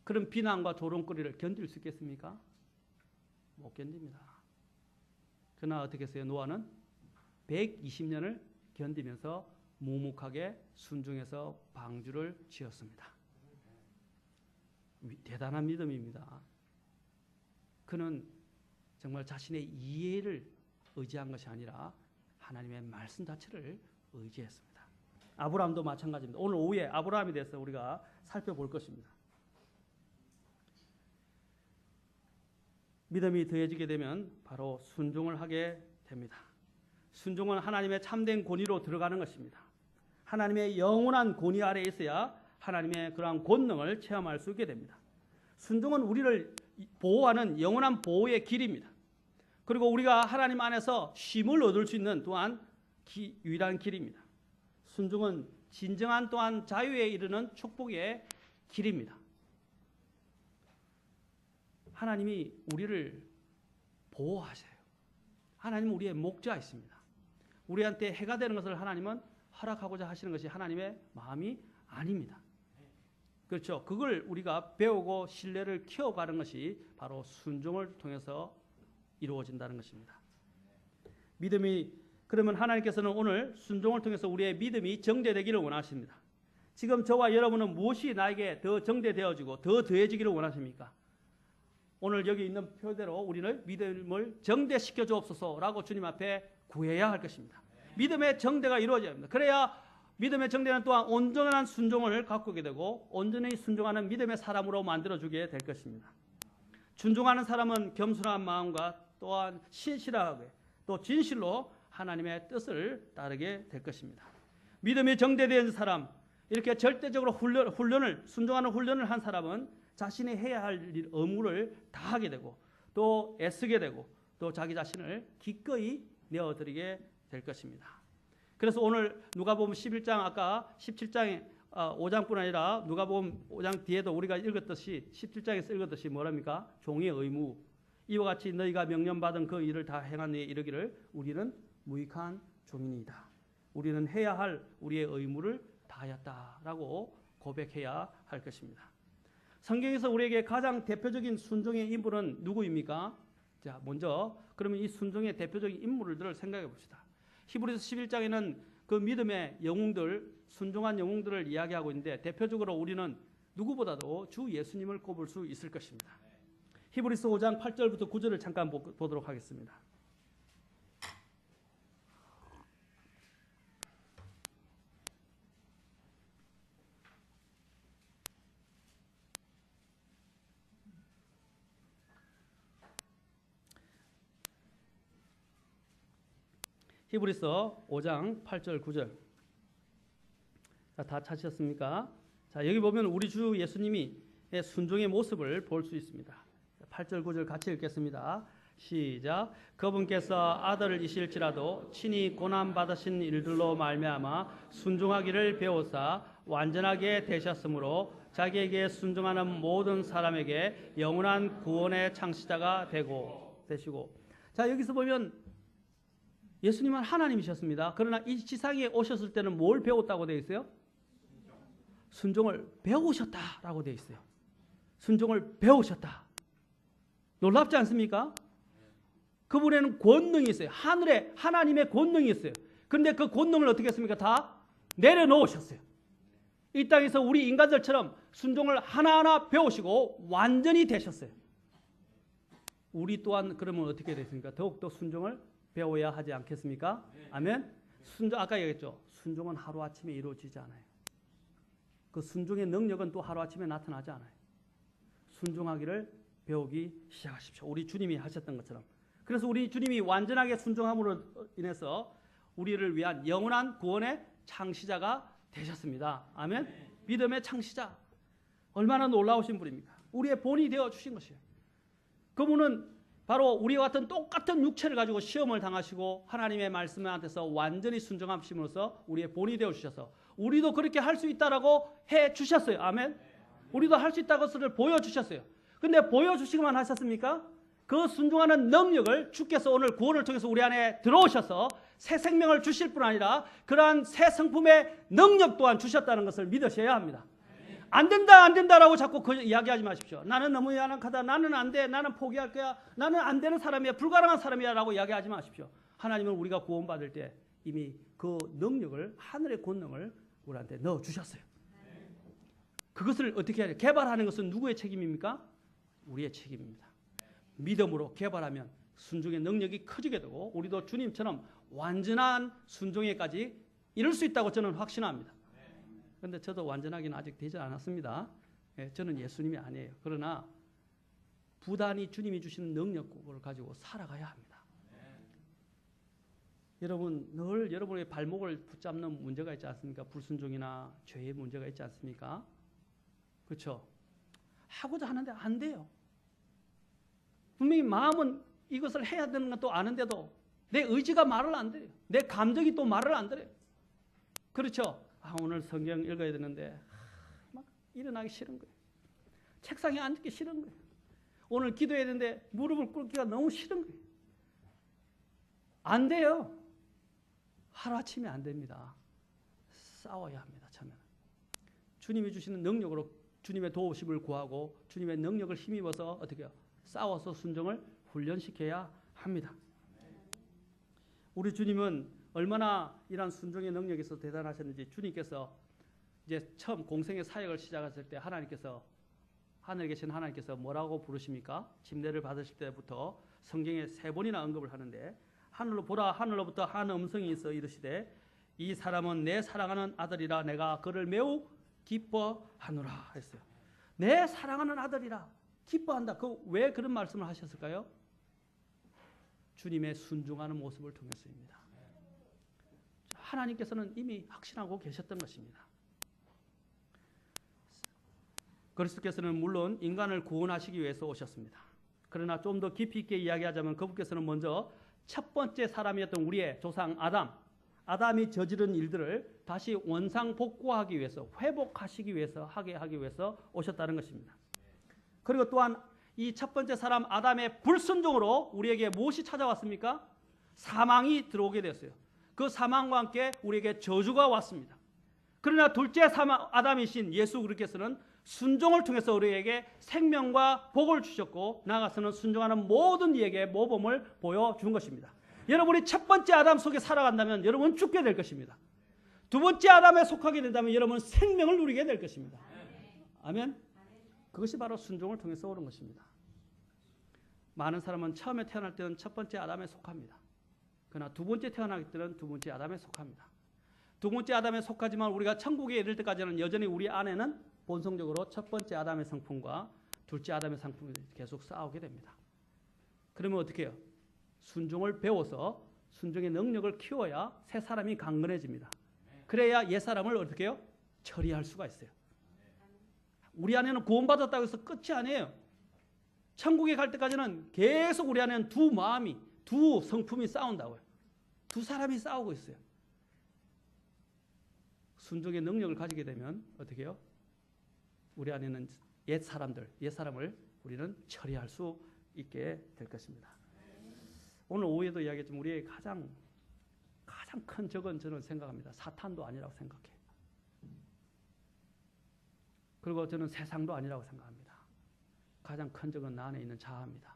그런 비난과 조롱거리를 견딜 수 있겠습니까? 못 견딥니다. 그러나 어떻게 했어요? 노아는 120년을 견디면서 묵묵하게 순종해서 방주를 지었습니다. 대단한 믿음입니다. 그는 정말 자신의 이해를 의지한 것이 아니라 하나님의 말씀 자체를 의지했습니다. 아브라함도 마찬가지입니다. 오늘 오후에 아브라함에 대해서 우리가 살펴볼 것입니다. 믿음이 더해지게 되면 바로 순종을 하게 됩니다. 순종은 하나님의 참된 권위로 들어가는 것입니다. 하나님의 영원한 권위 아래에 있어야 하나님의 그러한 권능을 체험할 수 있게 됩니다. 순종은 우리를 보호하는 영원한 보호의 길입니다. 그리고 우리가 하나님 안에서 쉼을 얻을 수 있는 또한 유일한 길입니다. 순종은 진정한 또한 자유에 이르는 축복의 길입니다. 하나님이 우리를 보호하세요. 하나님은 우리의 목자이십니다. 우리한테 해가 되는 것을 하나님은 허락하고자 하시는 것이 하나님의 마음이 아닙니다. 그렇죠. 그걸 우리가 배우고 신뢰를 키워가는 것이 바로 순종을 통해서 이루어진다는 것입니다. 믿음이 그러면 하나님께서는 오늘 순종을 통해서 우리의 믿음이 정대되기를 원하십니다. 지금 저와 여러분은 무엇이 나에게 더 정대되어지고 더 더해지기를 원하십니까? 오늘 여기 있는 표대로 우리는 믿음을 정대시켜 주옵소서라고 주님 앞에 구해야 할 것입니다. 믿음의 정대가 이루어져야 합니다. 그래야 믿음의 정대는 또한 온전한 순종을 가꾸게 되고 온전히 순종하는 믿음의 사람으로 만들어주게 될 것입니다. 순종하는 사람은 겸손한 마음과 또한 신실하게 또 진실로 하나님의 뜻을 따르게 될 것입니다. 믿음이 정대된 사람, 이렇게 절대적으로 순종하는 훈련을 한 사람은 자신이 해야 할 의무를 다하게 되고 또 애쓰게 되고 또 자기 자신을 기꺼이 내어드리게 될 것입니다. 그래서 오늘 누가복음 11장 아까 17장에 5장뿐 아니라 누가복음 5장 뒤에도 우리가 읽었듯이 17장에서 읽었듯이 뭐랍니까? 종의 의무. 이와 같이 너희가 명령받은 그 일을 다 행하니 이르기를 우리는 무익한 종이니이다. 우리는 해야 할 우리의 의무를 다하였다라고 고백해야 할 것입니다. 성경에서 우리에게 가장 대표적인 순종의 인물은 누구입니까? 자, 먼저 그러면 이 순종의 대표적인 인물들을 생각해 봅시다. 히브리서 11장에는 그 믿음의 영웅들, 순종한 영웅들을 이야기하고 있는데 대표적으로 우리는 누구보다도 주 예수님을 꼽을 수 있을 것입니다. 히브리서 5장 8절부터 9절을 잠깐 보도록 하겠습니다. 히브리서 5장 8절 9절. 자, 다 찾으셨습니까? 자, 여기 보면 우리 주 예수님이 순종의 모습을 볼 수 있습니다. 8절 9절 같이 읽겠습니다. 시작. 그분께서 아들을 이실지라도 친히 고난 받으신 일들로 말미암아 순종하기를 배우사 완전하게 되셨으므로 자기에게 순종하는 모든 사람에게 영원한 구원의 창시자가 되시고. 자, 여기서 보면 예수님은 하나님이셨습니다. 그러나 이 지상에 오셨을 때는 뭘 배웠다고 되어 있어요? 순종을 배우셨다라고 되어 있어요. 순종을 배우셨다. 놀랍지 않습니까? 그분에는 권능이 있어요. 하늘에 하나님의 권능이 있어요. 그런데 그 권능을 어떻게 했습니까? 다 내려놓으셨어요. 이 땅에서 우리 인간들처럼 순종을 하나하나 배우시고 완전히 되셨어요. 우리 또한 그러면 어떻게 됐습니까? 더욱더 순종을 배워야 하지 않겠습니까? 아멘. 순종, 아까 얘기했죠. 순종은 하루아침에 이루어지지 않아요. 그 순종의 능력은 또 하루아침에 나타나지 않아요. 순종하기를 배우기 시작하십시오. 우리 주님이 하셨던 것처럼. 그래서 우리 주님이 완전하게 순종함으로 인해서 우리를 위한 영원한 구원의 창시자가 되셨습니다. 아멘. 믿음의 창시자. 얼마나 놀라우신 분입니까? 우리의 본이 되어 주신 것이에요. 그분은 바로 우리와 같은 똑같은 육체를 가지고 시험을 당하시고 하나님의 말씀한테서 완전히 순종하심으로써 우리의 본이 되어 주셔서 우리도 그렇게 할 수 있다라고 해 주셨어요. 아멘. 우리도 할 수 있다는 것을 보여주셨어요. 근데 보여주시기만 하셨습니까? 그 순종하는 능력을 주께서 오늘 구원을 통해서 우리 안에 들어오셔서 새 생명을 주실 뿐 아니라 그러한 새 성품의 능력 또한 주셨다는 것을 믿으셔야 합니다. 안 된다 안 된다라고 자꾸 이야기하지 마십시오. 나는 너무 연약하다. 나는 안 돼. 나는 포기할 거야. 나는 안 되는 사람이야. 불가능한 사람이야 라고 이야기하지 마십시오. 하나님은 우리가 구원받을 때 이미 그 능력을 하늘의 권능을 우리한테 넣어주셨어요. 그것을 어떻게 해야 돼요? 개발하는 것은 누구의 책임입니까? 우리의 책임입니다. 믿음으로 개발하면 순종의 능력이 커지게 되고 우리도 주님처럼 완전한 순종에까지 이룰 수 있다고 저는 확신합니다. 그런데 저도 완전하게는 아직 되지 않았습니다. 저는 예수님이 아니에요. 그러나 부단히 주님이 주시는 능력을 가지고 살아가야 합니다. 여러분 늘 여러분의 발목을 붙잡는 문제가 있지 않습니까? 불순종이나 죄의 문제가 있지 않습니까? 그렇죠? 하고자 하는데 안 돼요. 분명히 마음은 이것을 해야 되는 것도 아는데도 내 의지가 말을 안 들어요. 내 감정이 또 말을 안 들어요. 그렇죠? 오늘 성경 읽어야 되는데 막 일어나기 싫은 거예요. 책상에 앉기 싫은 거예요. 오늘 기도해야 되는데 무릎을 꿇기가 너무 싫은 거예요. 안 돼요. 하루아침에 안 됩니다. 싸워야 합니다. 저는 주님이 주시는 능력으로 주님의 도우심을 구하고 주님의 능력을 힘입어서 어떻게 해요? 싸워서 순종을 훈련시켜야 합니다. 우리 주님은 얼마나 이런 순종의 능력이 있어서 대단하셨는지 주님께서 이제 처음 공생의 사역을 시작했을 때 하늘에 계신 하나님께서 뭐라고 부르십니까? 침례를 받으실 때부터 성경에 3번이나 언급을 하는데 하늘로 보라 하늘로부터 한 음성이 있어 이르시되 이 사람은 내 사랑하는 아들이라 내가 그를 매우 기뻐하노라 했어요. 내 사랑하는 아들이라 기뻐한다. 왜 그런 말씀을 하셨을까요? 주님의 순종하는 모습을 통해서입니다. 하나님께서는 이미 확신하고 계셨던 것입니다. 그리스도께서는 물론 인간을 구원하시기 위해서 오셨습니다. 그러나 좀 더 깊이 있게 이야기하자면 그분께서는 먼저 첫 번째 사람이었던 우리의 조상 아담이 저지른 일들을 다시 원상복구하기 위해서 회복하시기 위해서 하게 하기 위해서 오셨다는 것입니다. 그리고 또한 이 첫 번째 사람 아담의 불순종으로 우리에게 무엇이 찾아왔습니까? 사망이 들어오게 되었어요. 그 사망과 함께 우리에게 저주가 왔습니다. 그러나 둘째 아담이신 예수 그리스도께서는 순종을 통해서 우리에게 생명과 복을 주셨고 나아가서는 순종하는 모든 이에게 모범을 보여준 것입니다. 여러분이 첫 번째 아담 속에 살아간다면 여러분은 죽게 될 것입니다. 두 번째 아담에 속하게 된다면 여러분은 생명을 누리게 될 것입니다. 아멘. 그것이 바로 순종을 통해서 오는 것입니다. 많은 사람은 처음에 태어날 때는 첫 번째 아담에 속합니다. 그러나 두 번째 태어나기 때는 두 번째 아담에 속합니다. 두 번째 아담에 속하지만 우리가 천국에 이를 때까지는 여전히 우리 안에는 본성적으로 첫 번째 아담의 성품과 둘째 아담의 성품이 계속 싸우게 됩니다. 그러면 어떻게 해요? 순종을 배워서 순종의 능력을 키워야 새 사람이 강건해집니다. 그래야 옛 사람을 어떻게 해요? 처리할 수가 있어요. 우리 안에는 구원받았다고 해서 끝이 아니에요. 천국에 갈 때까지는 계속 우리 안에는 두 마음이, 두 성품이 싸운다고요. 두 사람이 싸우고 있어요. 순종의 능력을 가지게 되면 어떻게 해요? 우리 안에는 옛 사람을 우리는 처리할 수 있게 될 것입니다. 오늘 오후에도 이야기했지만 우리의 가장 큰 적은 저는 생각합니다. 사탄도 아니라고 생각해요. 그리고 저는 세상도 아니라고 생각합니다. 가장 큰 적은 나 안에 있는 자아입니다.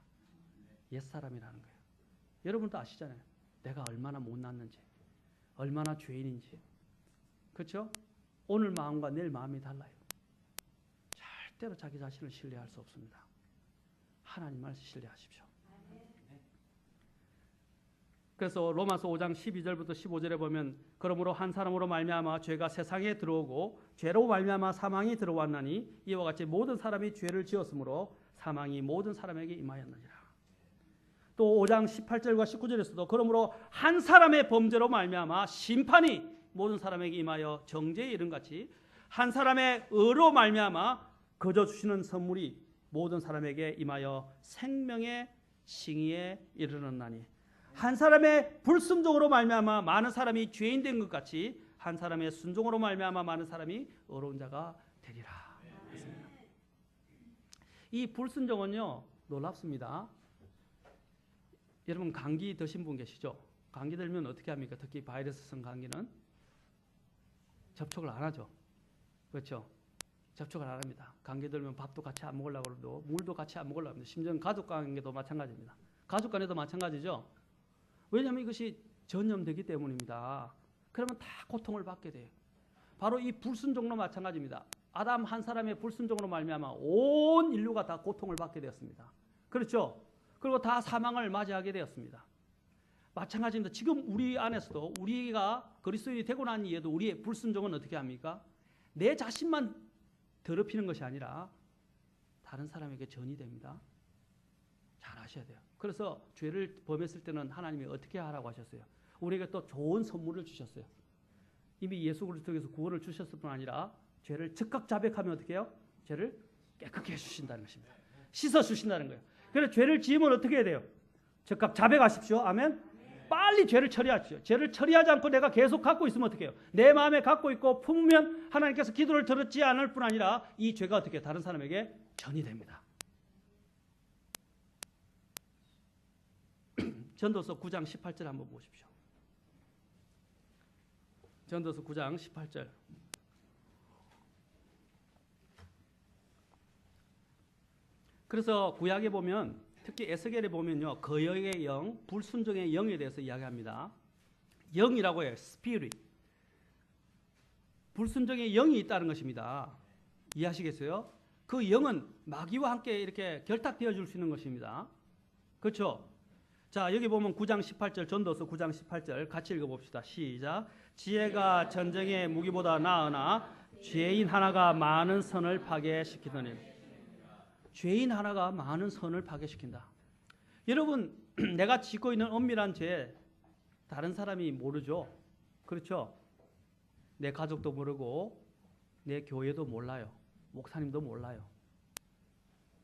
옛사람이라는 거예요. 여러분도 아시잖아요. 내가 얼마나 못났는지, 얼마나 죄인인지. 그렇죠? 오늘 마음과 내일 마음이 달라요. 절대로 자기 자신을 신뢰할 수 없습니다. 하나님만 신뢰하십시오. 그래서 로마서 5장 12절부터 15절에 보면 그러므로 한 사람으로 말미암아 죄가 세상에 들어오고 죄로 말미암아 사망이 들어왔나니 이와 같이 모든 사람이 죄를 지었으므로 사망이 모든 사람에게 임하였느니라. 또 5장 18절과 19절에서도 그러므로 한 사람의 범죄로 말미암아 심판이 모든 사람에게 임하여 정죄에 이른 같이 한 사람의 의로 말미암아 거저 주시는 선물이 모든 사람에게 임하여 생명의 칭의에 이르렀나니 한 사람의 불순종으로 말미암아 많은 사람이 죄인 된 것 같이 한 사람의 순종으로 말미암아 많은 사람이 의로운 자가 되리라. 이 불순종은요 놀랍습니다. 여러분 감기 드신 분 계시죠? 감기 들면 어떻게 합니까? 특히 바이러스성 감기는 접촉을 안 하죠. 그렇죠? 접촉을 안 합니다. 감기 들면 밥도 같이 안 먹으려고 그러고 물도 같이 안 먹으려고 합니다. 심지어 가족 관계도 마찬가지입니다. 가족 간에도 마찬가지죠. 왜냐하면 이것이 전염되기 때문입니다. 그러면 다 고통을 받게 돼요. 바로 이 불순종도 마찬가지입니다. 아담 한 사람의 불순종으로 말미암아 온 인류가 다 고통을 받게 되었습니다. 그렇죠? 그리고 다 사망을 맞이하게 되었습니다. 마찬가지입니다. 지금 우리 안에서도 우리가 그리스도인이 되고 난 이후에도 우리의 불순종은 어떻게 합니까? 내 자신만 더럽히는 것이 아니라 다른 사람에게 전이 됩니다. 잘 아셔야 돼요. 그래서 죄를 범했을 때는 하나님이 어떻게 하라고 하셨어요? 우리에게 또 좋은 선물을 주셨어요. 이미 예수 그리스도께서 구원을 주셨을 뿐 아니라 죄를 즉각 자백하면 어떻게 해요? 죄를 깨끗게 해주신다는 것입니다. 씻어주신다는 거예요. 그래서 죄를 지으면 어떻게 해야 돼요? 즉각 자백하십시오. 아멘. 빨리 죄를 처리하십시오. 죄를 처리하지 않고 내가 계속 갖고 있으면 어떻게 해요? 내 마음에 갖고 있고 품으면 하나님께서 기도를 들었지 않을 뿐 아니라 이 죄가 어떻게 해요? 다른 사람에게 전이 됩니다. 전도서 9장 18절 한번 보십시오. 전도서 9장 18절. 그래서 구약에 보면 특히 에스겔에 보면요. 거역의 영, 불순종의 영에 대해서 이야기합니다. 영이라고 해요. 스피릿. 불순종의 영이 있다는 것입니다. 이해하시겠어요? 그 영은 마귀와 함께 이렇게 결탁되어 줄 수 있는 것입니다. 그렇죠? 자, 여기 보면 9장 18절, 전도서 9장 18절 같이 읽어봅시다. 시작. 지혜가 전쟁의 무기보다 나으나 죄인 하나가 많은 선을 파괴시키더니. 죄인 하나가 많은 선을 파괴시킨다. 여러분, 내가 짓고 있는 엄밀한 죄 다른 사람이 모르죠. 그렇죠? 내 가족도 모르고 내 교회도 몰라요. 목사님도 몰라요.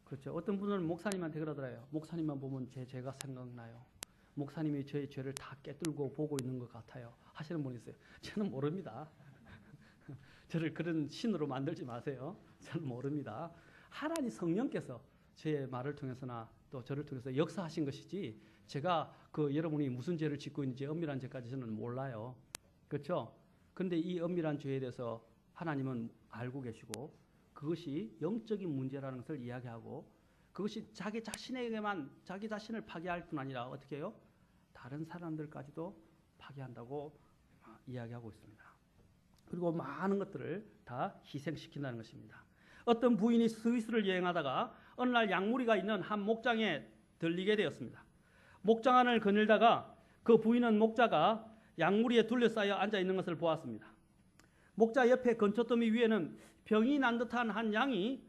그렇죠? 어떤 분은 목사님한테 그러더라고요. 목사님만 보면 제 죄가 생각나요. 목사님이 저의 죄를 다 꿰뚫고 보고 있는 것 같아요. 하시는 분이 있어요. 저는 모릅니다. 저를 그런 신으로 만들지 마세요. 저는 모릅니다. 하나님 성령께서 제 말을 통해서나 또 저를 통해서 역사하신 것이지 제가 그 여러분이 무슨 죄를 짓고 있는지 엄밀한 죄까지 저는 몰라요. 그렇죠? 그런데 이 엄밀한 죄에 대해서 하나님은 알고 계시고 그것이 영적인 문제라는 것을 이야기하고 그것이 자기 자신에게만 자기 자신을 파괴할 뿐 아니라 어떻게 해요? 다른 사람들까지도 파괴한다고 이야기하고 있습니다. 그리고 많은 것들을 다 희생시킨다는 것입니다. 어떤 부인이 스위스를 여행하다가 어느 날 양무리가 있는 한 목장에 들리게 되었습니다. 목장 안을 거닐다가 그 부인은 목자가 양무리에 둘러싸여 앉아 있는 것을 보았습니다. 목자 옆에 건초더미 위에는 병이 난 듯한 한 양이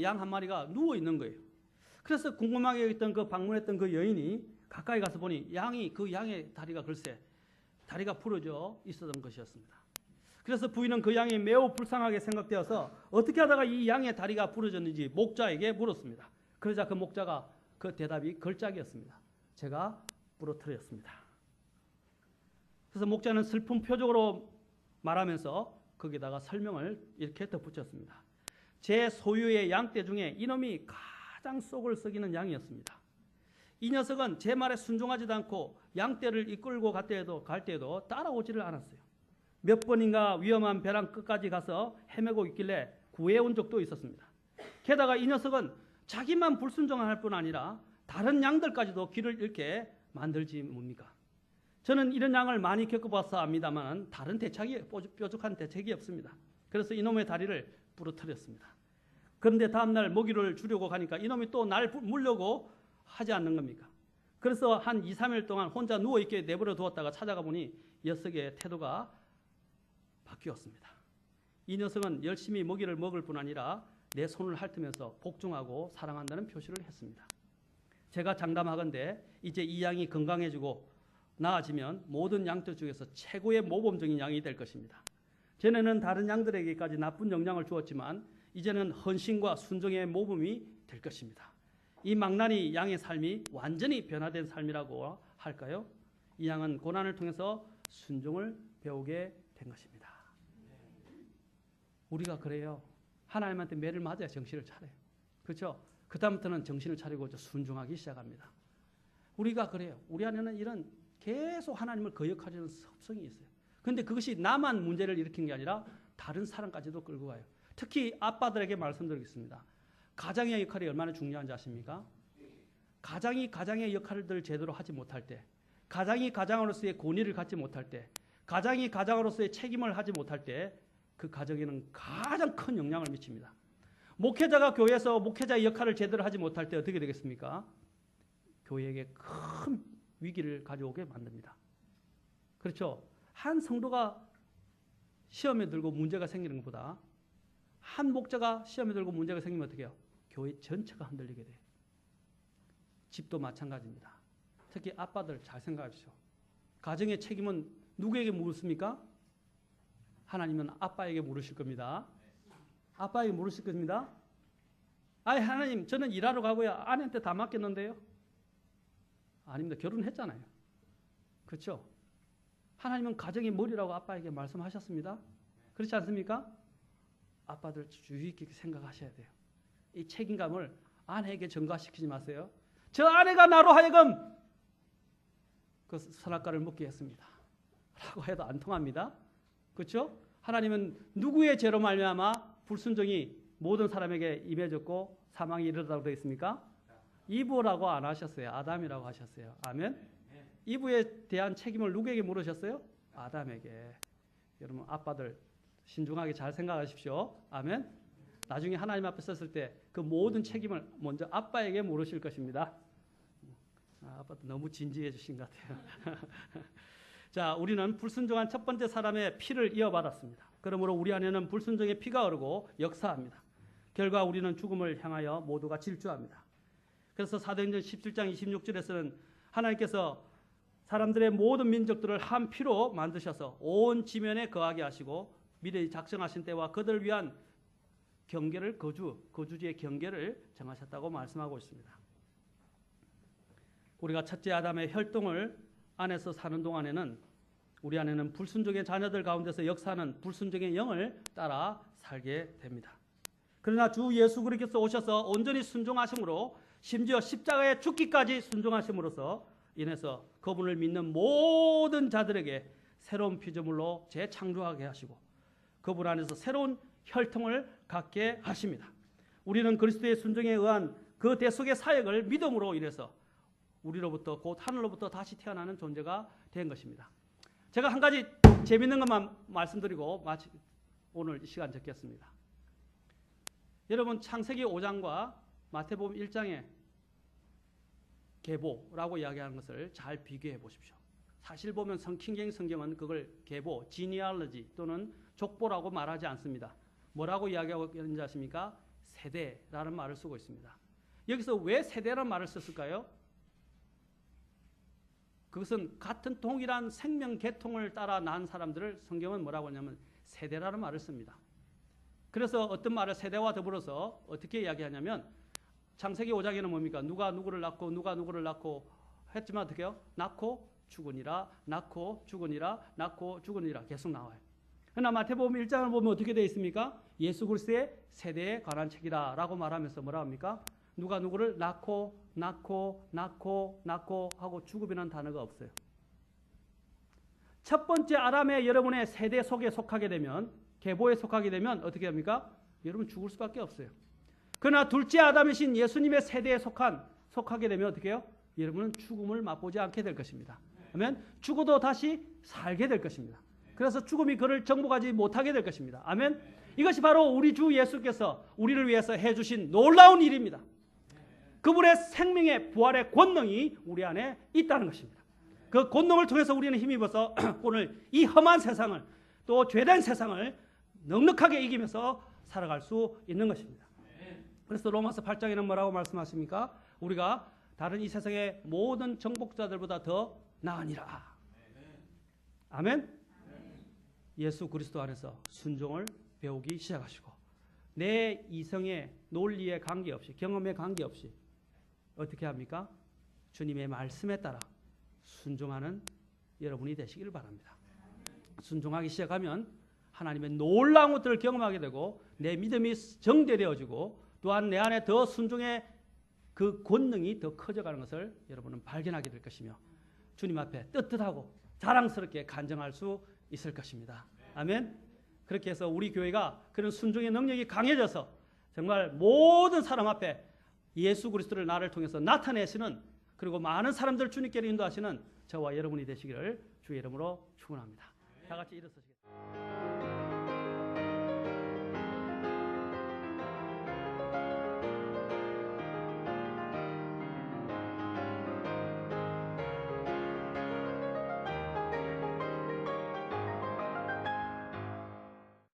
양 한 마리가 누워 있는 거예요. 그래서 궁금하게 여겼던 그 방문했던 그 여인이 가까이 가서 보니 그 양의 다리가 글쎄 다리가 부러져 있었던 것이었습니다. 그래서 부인은 그 양이 매우 불쌍하게 생각되어서 어떻게 하다가 이 양의 다리가 부러졌는지 목자에게 물었습니다. 그러자 그 목자가 그 대답이 걸작이었습니다. 제가 부러뜨렸습니다. 그래서 목자는 슬픈 표정으로 말하면서 거기다가 설명을 이렇게 덧붙였습니다. 제 소유의 양떼 중에 이놈이 가장 속을 썩이는 양이었습니다. 이 녀석은 제 말에 순종하지도 않고 양떼를 이끌고 갈 때에도 따라오지를 않았어요. 몇 번인가 위험한 벼랑 끝까지 가서 헤매고 있길래 구해온 적도 있었습니다. 게다가 이 녀석은 자기만 불순종할 뿐 아니라 다른 양들까지도 길을 잃게 만들지 뭡니까? 저는 이런 양을 많이 겪어봐서 압니다만 다른 뾰족한 대책이 없습니다. 그래서 이놈의 다리를 부러뜨렸습니다. 그런데 다음날 먹이를 주려고 가니까 이놈이 또 날 물려고 하지 않는 겁니까? 그래서 한 2, 3일 동안 혼자 누워있게 내버려 두었다가 찾아가 보니 녀석의 태도가 바뀌었습니다. 이 녀석은 열심히 먹이를 먹을 뿐 아니라 내 손을 핥으면서 복종하고 사랑한다는 표시를 했습니다. 제가 장담하건대 이제 이 양이 건강해지고 나아지면 모든 양들 중에서 최고의 모범적인 양이 될 것입니다. 전에는 다른 양들에게까지 나쁜 영향을 주었지만 이제는 헌신과 순종의 모범이 될 것입니다. 이 망나니 양의 삶이 완전히 변화된 삶이라고 할까요? 이 양은 고난을 통해서 순종을 배우게 된 것입니다. 우리가 그래요. 하나님한테 매를 맞아야 정신을 차려요. 그렇죠? 그 다음부터는 정신을 차리고 순종하기 시작합니다. 우리가 그래요. 우리 안에는 이런 계속 하나님을 거역하려는 습성이 있어요. 그런데 그것이 나만 문제를 일으킨 게 아니라 다른 사람까지도 끌고 가요. 특히 아빠들에게 말씀드리겠습니다. 가장의 역할이 얼마나 중요한지 아십니까? 가장이 가장의 역할을 제대로 하지 못할 때, 가장이 가장으로서의 권위를 갖지 못할 때, 가장이 가장으로서의 책임을 하지 못할 때 그 가정에는 가장 큰 영향을 미칩니다. 목회자가 교회에서 목회자의 역할을 제대로 하지 못할 때 어떻게 되겠습니까? 교회에게 큰 위기를 가져오게 만듭니다. 그렇죠? 한 성도가 시험에 들고 문제가 생기는 것보다 한 목자가 시험에 들고 문제가 생기면 어떻게 해요? 교회 전체가 흔들리게 돼요. 집도 마찬가지입니다. 특히 아빠들 잘 생각하십시오. 가정의 책임은 누구에게 물습니까? 하나님은 아빠에게 물으실 겁니다. 아빠에게 물으실 겁니다. 아이 하나님 저는 일하러 가고요. 아내한테 다 맡겼는데요. 아닙니다. 결혼했잖아요. 그렇죠? 하나님은 가정의 머리라고 아빠에게 말씀하셨습니다. 그렇지 않습니까? 아빠들 주의 깊게 생각하셔야 돼요. 이 책임감을 아내에게 전가시키지 마세요. 저 아내가 나로 하여금 그 선악과를 먹게 했습니다. 라고 해도 안 통합니다. 그렇죠? 하나님은 누구의 죄로 말미암아 불순종이 모든 사람에게 임해졌고 사망이 이르다고 되어 있습니까? 이브라고 안 하셨어요. 아담이라고 하셨어요. 아멘. 이브에 대한 책임을 누구에게 물으셨어요? 아담에게. 여러분 아빠들 신중하게 잘 생각하십시오. 아멘. 나중에 하나님 앞에 섰을 때 그 모든 책임을 먼저 아빠에게 물으실 것입니다. 아빠도 너무 진지해 주신 것 같아요. 자, 우리는 불순종한 첫 번째 사람의 피를 이어받았습니다. 그러므로 우리 안에는 불순종의 피가 흐르고 역사합니다. 결과 우리는 죽음을 향하여 모두가 질주합니다. 그래서 사도행전 17장 26절에서는 하나님께서 사람들의 모든 민족들을 한 피로 만드셔서 온 지면에 거하게 하시고 미래에 작정하신 때와 그들을 위한 경계를 거주지의 경계를 정하셨다고 말씀하고 있습니다. 우리가 첫째 아담의 혈통을 안에서 사는 동안에는 우리 안에는 불순종의 자녀들 가운데서 역사하는 불순종의 영을 따라 살게 됩니다. 그러나 주 예수 그리스도께서 오셔서 온전히 순종하심으로 심지어 십자가에 죽기까지 순종하심으로써 인해서 그분을 믿는 모든 자들에게 새로운 피조물로 재창조하게 하시고 그분 안에서 새로운 혈통을 갖게 하십니다. 우리는 그리스도의 순종에 의한 그 대속의 사역을 믿음으로 인해서 우리로부터 곧 하늘로부터 다시 태어나는 존재가 된 것입니다. 제가 한 가지 재밌는 것만 말씀드리고 오늘 이 시간 적겠습니다. 여러분 창세기 5장과 마태복음 1장의 계보라고 이야기하는 것을 잘 비교해 보십시오. 사실 보면 킹제임스 성경은 그걸 계보, genealogy 또는 족보라고 말하지 않습니다. 뭐라고 이야기하고 있는지 아십니까? 세대라는 말을 쓰고 있습니다. 여기서 왜 세대라는 말을 썼을까요? 그것은 같은 동일한 생명 계통을 따라 난 사람들을 성경은 뭐라고 하냐면 세대라는 말을 씁니다. 그래서 어떤 말을 세대와 더불어서 어떻게 이야기하냐면 창세기 5장에는 뭡니까? 누가 누구를 낳고 누가 누구를 낳고 했지만 어떻게 해요? 낳고 죽으니라, 낳고 죽으니라, 낳고 죽으니라 계속 나와요. 그러나 마태복음 1장을 보면 어떻게 되어 있습니까? 예수 그리스도의 세대에 관한 책이다 라고 말하면서 뭐라 합니까? 누가 누구를 낳고 하고 죽음이라는 단어가 없어요. 첫 번째 아담의 여러분의 세대 속에 속하게 되면 계보에 속하게 되면 어떻게 됩니까? 여러분 죽을 수밖에 없어요. 그러나 둘째 아담이신 예수님의 세대에 속하게 되면 어떻게 해요? 여러분은 죽음을 맛보지 않게 될 것입니다. 아멘. 죽어도 다시 살게 될 것입니다. 그래서 죽음이 그를 정복하지 못하게 될 것입니다. 아멘. 이것이 바로 우리 주 예수께서 우리를 위해서 해주신 놀라운 일입니다. 그분의 생명의 부활의 권능이 우리 안에 있다는 것입니다. 그 권능을 통해서 우리는 힘입어서 오늘 이 험한 세상을 또 죄된 세상을 넉넉하게 이기면서 살아갈 수 있는 것입니다. 그래서 로마서 8장에는 뭐라고 말씀하십니까? 우리가 다른 이 세상의 모든 정복자들보다 더 나으니라. 아멘. 예수 그리스도 안에서 순종을 배우기 시작하시고 내 이성의 논리에 관계없이 경험에 관계없이 어떻게 합니까? 주님의 말씀에 따라 순종하는 여러분이 되시기를 바랍니다. 순종하기 시작하면 하나님의 놀라운 것들을 경험하게 되고 내 믿음이 정대되어지고 또한 내 안에 더 순종의 그 권능이 더 커져가는 것을 여러분은 발견하게 될 것이며 주님 앞에 떳떳하고 자랑스럽게 간증할 수 있을 것입니다. 아멘. 그렇게 해서 우리 교회가 그런 순종의 능력이 강해져서 정말 모든 사람 앞에 예수 그리스도를 나를 통해서 나타내시는 그리고 많은 사람들 주님께로 인도하시는 저와 여러분이 되시기를 주의 이름으로 축원합니다. 다 같이 일어서시겠습니다.